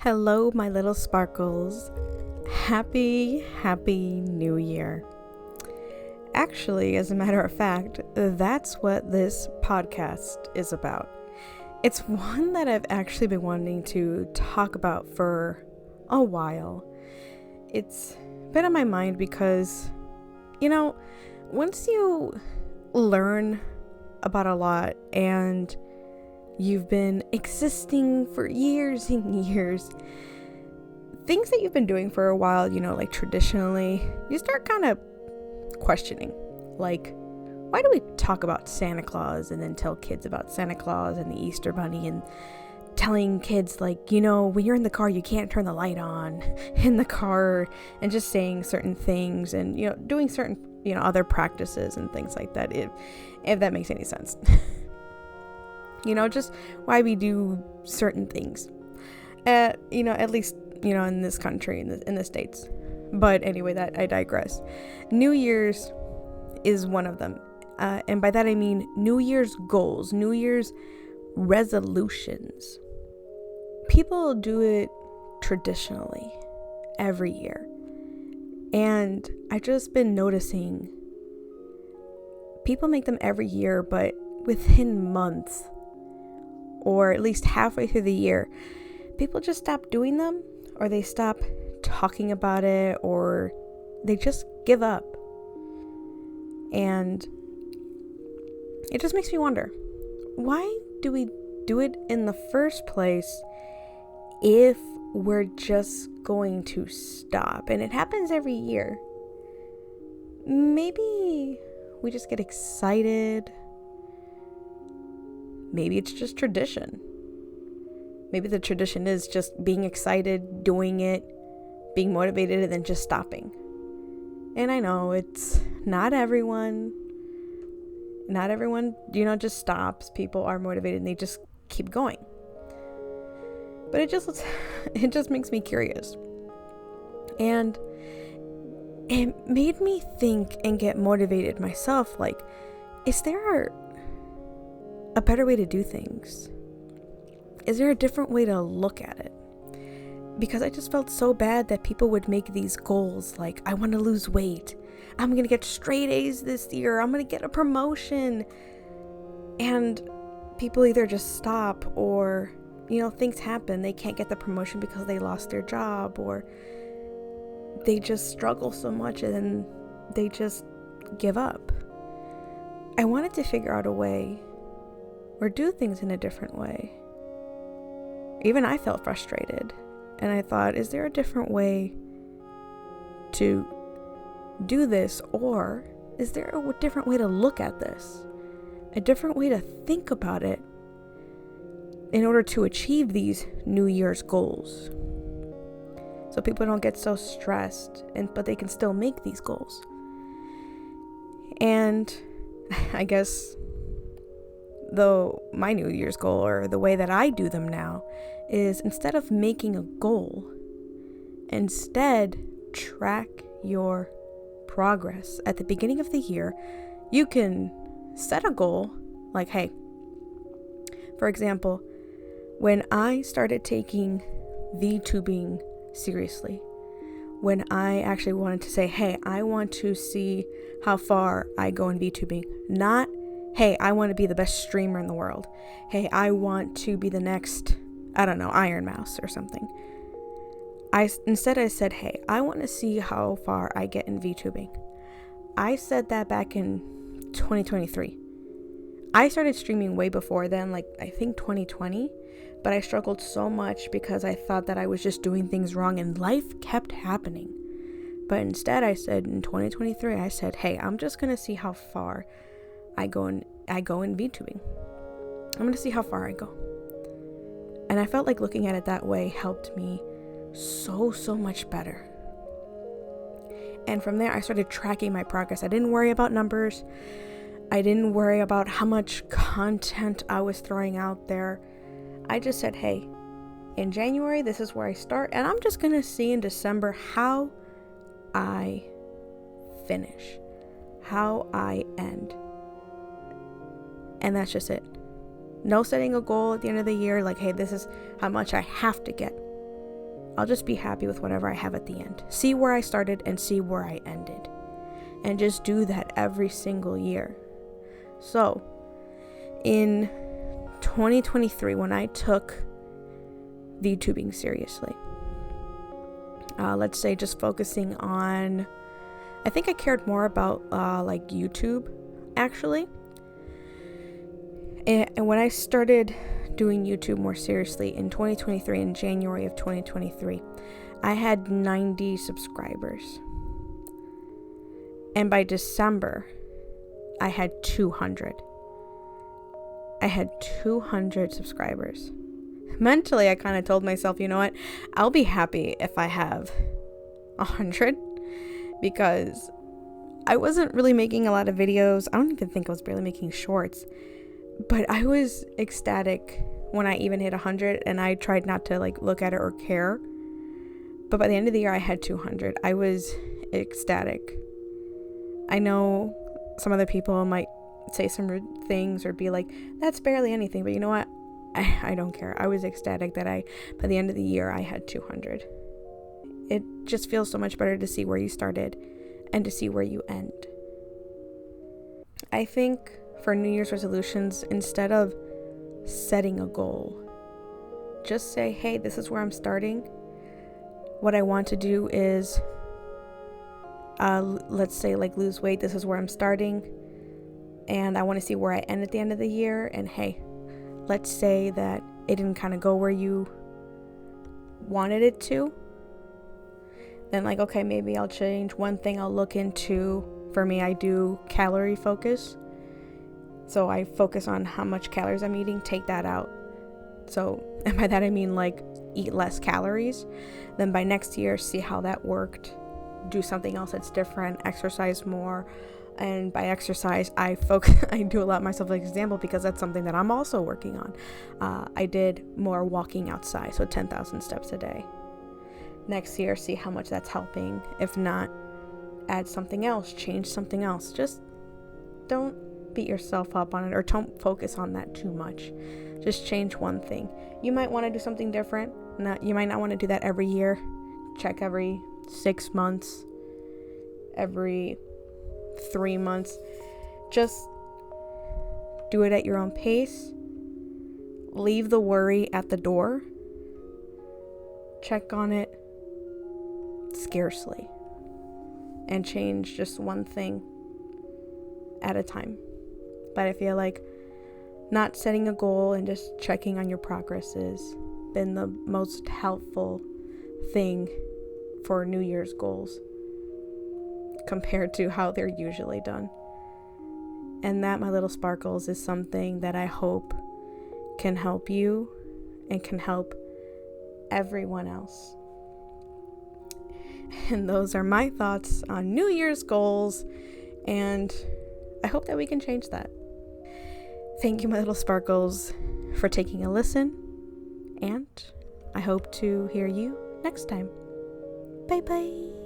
Hello, my little sparkles. Happy New Year. Actually, as a matter of fact, that's what this podcast is about. It's one that I've actually been wanting to talk about for a while. It's been on my mind because, once you learn about a lot and you've been existing for years and years, things that you've been doing for a while, like traditionally, you start kind of questioning. Like, why do we talk about Santa Claus and then tell kids about Santa Claus and the Easter Bunny and telling kids, like, when you're in the car, you can't turn the light on in the car, and just saying certain things and, doing certain, other practices and things like that, if that makes any sense. Just why we do certain things, at least, in this country, in the States. But anyway, that I digress. New Year's is one of them. And by that I mean New Year's goals, New Year's resolutions. People do it traditionally every year. And I've just been noticing people make them every year, but within months, or at least halfway through the year, people just stop doing them, or they stop talking about it, or they just give up. And it just makes me wonder, why do we do it in the first place if we're just going to stop? And it happens every year. Maybe we just get excited. Maybe it's just tradition. Maybe the tradition is just being excited, doing it, being motivated, and then just stopping. And I know it's not everyone. Not everyone, just stops. People are motivated and they just keep going. But it just makes me curious. And it made me think and get motivated myself. Like, is there a better way to do things? Is there a different way to look at it? Because I just felt so bad that people would make these goals like, I want to lose weight, I'm going to get straight A's this year, I'm going to get a promotion. And people either just stop, or, things happen. They can't get the promotion because they lost their job, or they just struggle so much and then they just give up. I wanted to figure out a way or do things in a different way. Even I felt frustrated, and I thought, is there a different way to do this, or is there a different way to look at this? A different way to think about it in order to achieve these New Year's goals. So people don't get so stressed, but they can still make these goals. And I guess, though, my New Year's goal, or the way that I do them now, is instead of making a goal, instead track your progress. At the beginning of the year, you can set a goal like, hey, for example, when I started taking VTubing seriously, when I actually wanted to say, hey, I want to see how far I go in VTubing, not, hey, I want to be the best streamer in the world. Hey, I want to be the next, Iron Mouse or something. Instead I said, hey, I want to see how far I get in VTubing. I said that back in 2023. I started streaming way before then, like I think 2020, but I struggled so much because I thought that I was just doing things wrong and life kept happening. But instead I said in 2023, I said, hey, I'm just going to see how far I go in VTubing. I'm going to see how far I go. And I felt like looking at it that way helped me so much better. And from there, I started tracking my progress. I didn't worry about numbers. I didn't worry about how much content I was throwing out there. I just said, hey, in January, this is where I start. And I'm just going to see in December how I finish, how I end. And that's just it. No setting a goal at the end of the year, like, hey, this is how much I have to get. I'll just be happy with whatever I have at the end. See where I started and see where I ended. And just do that every single year. So, in 2023, when I took VTubing seriously, let's say just focusing on, I think I cared more about like YouTube, actually. And when I started doing YouTube more seriously in 2023, in January of 2023, I had 90 subscribers. And by December, I had 200. I had 200 subscribers. Mentally, I kind of told myself, you know what? I'll be happy if I have 100, because I wasn't really making a lot of videos. I don't even think I was barely making shorts. But I was ecstatic when I even hit 100, and I tried not to like look at it or care. But by the end of the year, I had 200. I was ecstatic. I know some other people might say some rude things or be like, that's barely anything. But you know what? I don't care. I was ecstatic that by the end of the year, I had 200. It just feels so much better to see where you started and to see where you end. I think for New Year's resolutions, instead of setting a goal, just say, hey, this is where I'm starting. What I want to do is, let's say like lose weight. This is where I'm starting. And I want to see where I end at the end of the year. And hey, let's say that it didn't kind of go where you wanted it to. Then like, okay, maybe I'll change one thing I'll look into. For me, I do calorie focus. So I focus on how much calories I'm eating, take that out. So, and by that I mean like eat less calories. Then by next year, see how that worked. Do something else that's different, exercise more. And by exercise, I do allow myself an example because that's something that I'm also working on. I did more walking outside, so 10,000 steps a day. Next year, see how much that's helping. If not, add something else, change something else. Just don't beat yourself up on it, or don't focus on that too much. Just change one thing. You might want to do something different. You might not want to do that every year. Check every 6 months, every 3 months. Just do it at your own pace. Leave the worry at the door. Check on it scarcely. And change just one thing at a time. But I feel like not setting a goal and just checking on your progress has been the most helpful thing for New Year's goals compared to how they're usually done. And that, my little sparkles, is something that I hope can help you and can help everyone else. And those are my thoughts on New Year's goals, and I hope that we can change that. Thank you, my little sparkles, for taking a listen, and I hope to hear you next time. Bye bye.